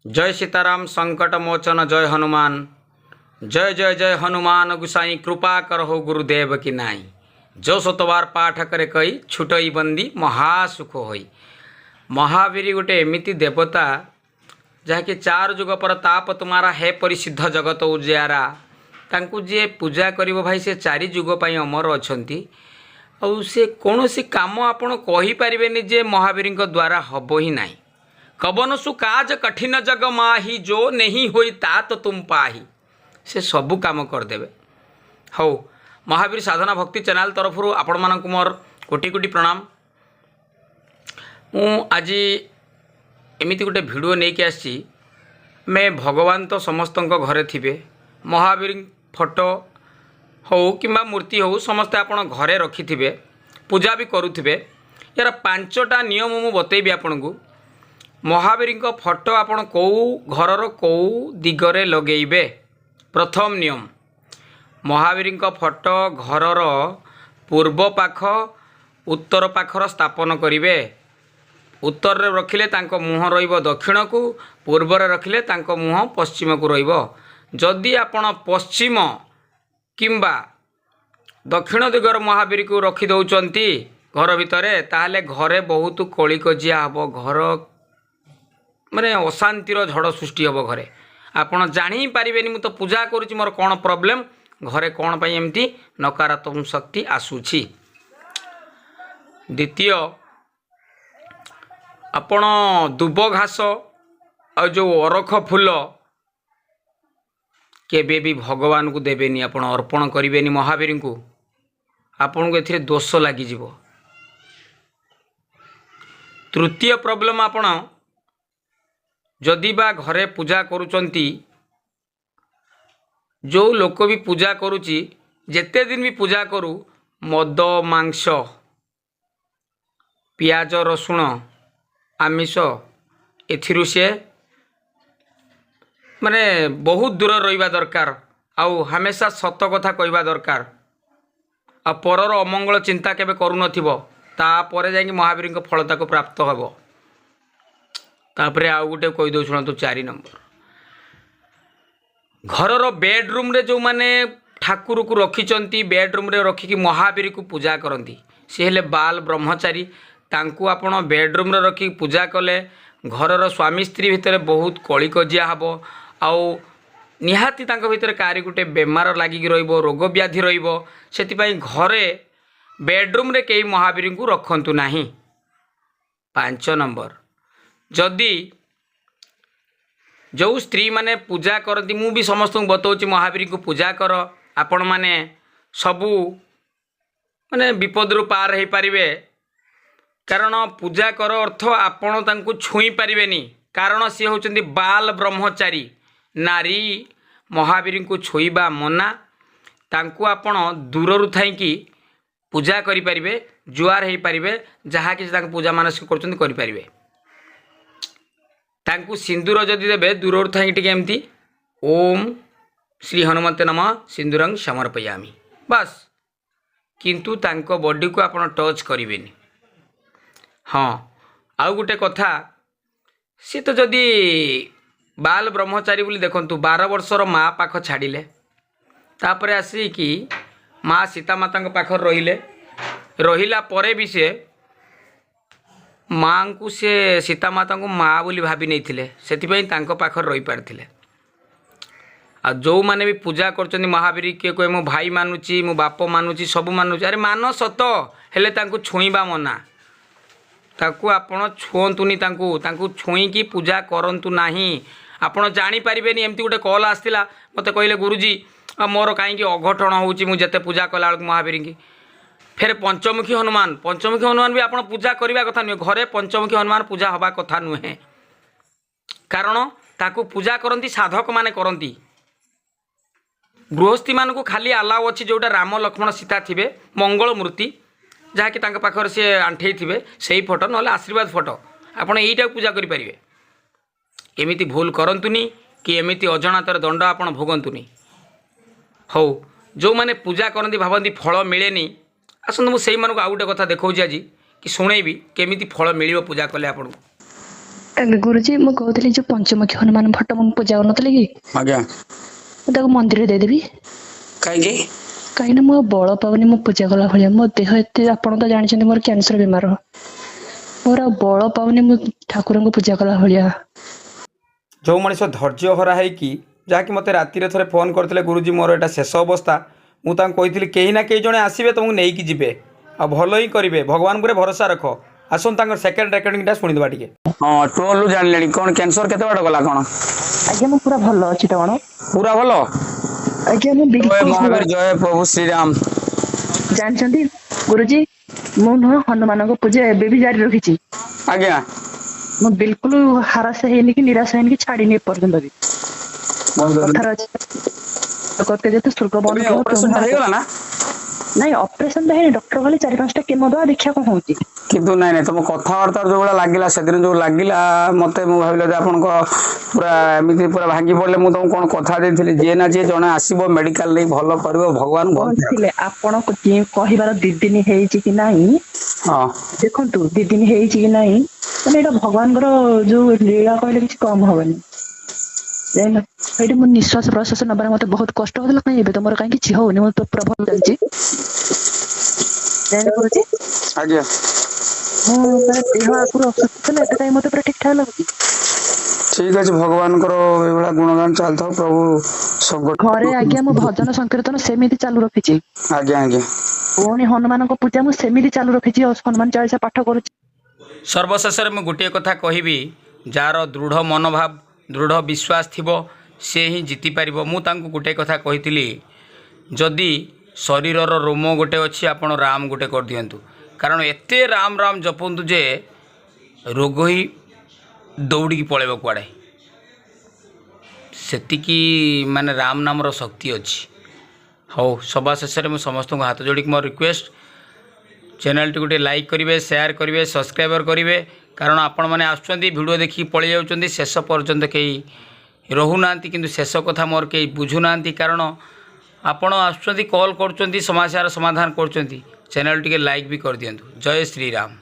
जय सीताराम संकट मोचन जय हनुमान। जय जय जय हनुमान गुसाई कृपा करहो गुरुदेव की नाई। जो सतबार पाठ करे कई छुटई बंदी महासुख होई। महावीर गोटे एमिति देवता जहाँकि चार जुग पर ताप तुम्हारा है परिसिद्ध जगत उजियारा। तांकु जे पूजा करिवो भाई से चारि जुग पाई अमर अछंती। और से कौन सी काम आपण कहि परिबेनी जे महावीर द्वारा हबो ही नाही। कवन सु काज कठिन जग माही जो नहीं होई ता तो तुम पाही। से सबू काम करदेवे। हौ महावीर साधना भक्ति चैनल तरफ आपण मानक मोर कोटि कोटि प्रणाम। मु आज एमिति गोटे वीडियो नहीं कि आसी। मैं भगवान तो समस्त घरे थिबे। महावीर फोटो हो कि मूर्ति हो समस्ते आपण घरे रखि पूजा भी करुथिबे। यार 5टा नियम मु बतैबी आपन को। महावीर फोटो आपण कौ घरर कौ दिगरे लगेबे। प्रथम नियम महावीर फोटो घरर पूर्व पाख उत्तर पाखर स्थापन करिवे। उत्तर रे रखिले तांको मुह रहिबो दक्षिण को, पूर्व रे रखिले तांको मुह पश्चिम को रहिबो। जदि आपण पश्चिम किंबा दक्षिण दिगर महावीर को रखि दउचंती घर भितरे ताहले घरे बहुत कली कजिया हबो। घर माने अशांतिर झड़ सृष्टि हम घरे। आपण जानी पारिबेनी मु तो पूजा करूची मोर कौन प्रॉब्लम घरे कौन पाई एमती नकारात्मक शक्ति आसुची। द्वितीय आपण दुब घास और जो अरख फूल केबे भी भगवान को देबेनी। आपण अर्पण करिबेनी महावीर को। आपण को एथिरे दोष लागि जिवो। तृतीय प्रॉब्लम आपण जदि बा घरे पूजा करुचंती जो लोक भी पूजा करुची जेते दिन भी पूजा करू मद मांस पियाज रसुण आमिष एथिरु से माने बहुत दूर रहिबा दरकार। आउ हमेशा सत कथा कहवा दरकार। आ परर अमंगल चिंता केबे करू नथिबो। तापरे जाई महावीर फलता को प्राप्त हेबो। तापरे आउ गोटे कही दो शुणु 4 नंबर घरर बेडरूम रे जो माने ठाकुर को रखिचंती बेडरूम रे रखिकी महावीर को पूजा करती सी हेले बाल ब्रह्मचारी। तांकु आपण बेडरूम रे रखी पूजा कले घरर स्वामी स्त्री भितर बहुत कली कजिया हबो। आउ निहाती तांको भितर कारी गोटे बेमार लागिकी रहिबो, रोग व्याधि रहिबो। सेतिपई घरे बेडरूम रे केही महावीर को रखंतु नाही। 5 नंबर जदि जो स्त्री माने पूजा करती मु भी समस्त बताऊँ महावीर को पूजा कर आपण माने सबू माने विपद रु पार हो पारे। कारण पूजा कर अर्थ आपण तांको छुई पारिबेनी। कारण सी होचंदी बाल ब्रह्मचारी नारी। महावीर को छुईबा मना। तांको आपण दूर थाई पूजा करि पारिबे, जुआर हो पारिबे, जहा कि तांको पूजा मानसिक करचंदी करि पारिबे। तांकु सिंदूर जदि देबे दूर थाई टिके एमती ओम श्री हनुमते नमः सिंदूरं समर्पयामि बस। किंतु तांको बॉडी को आपण टच करिवेनी। हाँ आउ गोटे कथा सी तो जदि बाल ब्रह्मचारी बोली देखंतु 12 वर्षर माँ पाख छाड़िले तापरे आसी कि माँ सीता माता पाखर रहिला परे भी से माँ को से सीता माता को माँ बोली भाभी नहीं थिले। सेतिपई तांको पाखर रही पारथिले। आ जो माने भी पूजा करचंदी महावीर के कोई मो भाई मानुची मो बाप मानुची सब मानुची। अरे मान सत हेले तांको छुईबा मना। ताकू आपण छुअंतुनी तांकू तांकू छुई की पूजा करंतु नाही। आपण जानी पारिबेनी। एमती गोटे कॉल आस्तिला मते कहले गुरुजी मोर काईकी अघटन होउची मु जते पूजा कला महावीर की। फिर पंचमुखी हनुमान भी आपण पूजा करबा कथा नुहे। घरे पंचमुखी हनुमान पूजा हवा कथा नुहे। कारण ताकू पूजा करंती साधक माने करंती। गृहस्थी मान को खाली अलाउ अच्छी जोटा राम लक्ष्मण सीता थिबे मंगल मूर्ति जहाँकि तांका पाखर से आंठे थिबे सही फोटो नले आशीर्वाद फोटो आपण एईटा पूजा करि परिबे। एमिति भूल करंतुनी कि एमिति अजणातर दंड आपण भोगंतुनी। हौ जो माने पूजा करंती भाबंती फल मिलेनी। आसतु मुझे से आउ गोटे कथा देखा आज कि शुणेबी केमी फल मिल पूजा कले आपन। गुरुजी मु कहते जो पंचमुखी हनुमान फट मु पूजा करनथले कि आज्ञा ताको मंदिर देदेवी कहीं कहीं मु बल पाऊनी मु पूजा कला भाया मो देह एत आप जानते मोर कैंसर बीमार मोर बल पाऊनी मु ठाकुर को पूजा कला भाया जो मनीष धैर्य हरा है कि जहाँकि मत राति थे फोन करते गुरुजी मोर एटा शेष अवस्था मुझे कही कहीं ना कहीं जड़े आसवे तुमको नहीं जी आ भल ही करेंगे भगवान पर भरोसा रख आसन सेकेंड रेकर्डिंग शुणिदेवा टे हाँ टोलू जान कौन कैंसर केते बाट गला कौन आज्ञा मु पूरा भल अच्छी टण पूरा भल आज्ञा मु जय बिल्कुल महावीर जय प्रभु श्री राम जानते गुरुजी मु नुह हनुमान को पूजा एबे भी जारी रखी आज्ञा मु बिल्कुल हराश है कि निराश है कि छाड़ी एपर्यंत भी कथार करते जेते स्वर्ग बंद ऑपरेशन हो गला ना नहीं ऑपरेशन है डॉक्टर कहले 4-5टा केमो दवा देखिया को होची किंतु नाई नाई तुम कथबार्ता जो भाई लगे से दिन जो लगे मत भाविल आपन पूरा एमती पूरा भांगी पड़े मुझे तुमको कौन कथा देती जी ना जी जड़े आसो मेडिकल नहीं भल कर भगवान कहले आपण को कहबार 2 दिन हेची कि नहीं हाँ देखो 2 दिन हेची कि नहीं माने एटा भगवान जो लीला कहले किसी कम होबनी जान एटा मो निश्वास प्रश्वास नबार मते बहुत कष्ट होतला कहीं एबे तमर काहे किछि होनी मो तो पूरा भल चलची जान करूची आज्ञा मो माने देह आपुर असुस्थ ला एटा मते पूरा ठीक ठाक लागुची ठीक अच्छे भगवान गुणगान चलता प्रभु सब घरे आज्ञा मो भजन संकीर्तन सेमिति चालू रखिछि आज्ञा आज्ञा पुणी हनुमान को पूजा मु सेमिति चालू रखिछि हनुमान चालीसा पाठ करूछि सर्वशेष में गोटे कथा कहबी जार दृढ़ मनोभाव दृढ़ विश्वास थिबो से ही जीति पारिबो मु तांको गोटे कथा कहितली जदि शरीरर रोम गोटे अच्छी आपण राम गोटे कर दियंतु कारण एते राम राम जपंतु जे रोग ही दौड़ी पलैब कुआड़े सेतिकी माने राम नामर शक्ति अच्छी हौ सभा शेष में समस्त को हाथ जोड़ी मोर रिक्वेस्ट चैनल टी गोटे लाइक करेंगे शेयर करेंगे सब्सक्राइबर करेंगे कारण आपण मैंने आसुँच भिडियो देखिए पलि जाऊँच शेष पर्यंत कहीं रोना कि शेष कथा मोर कहीं बुझुना कारण आपण आसुँच कॉल कर समस्यार समाधान कर चैनल टी लाइक भी कर दिंतु जय श्री राम।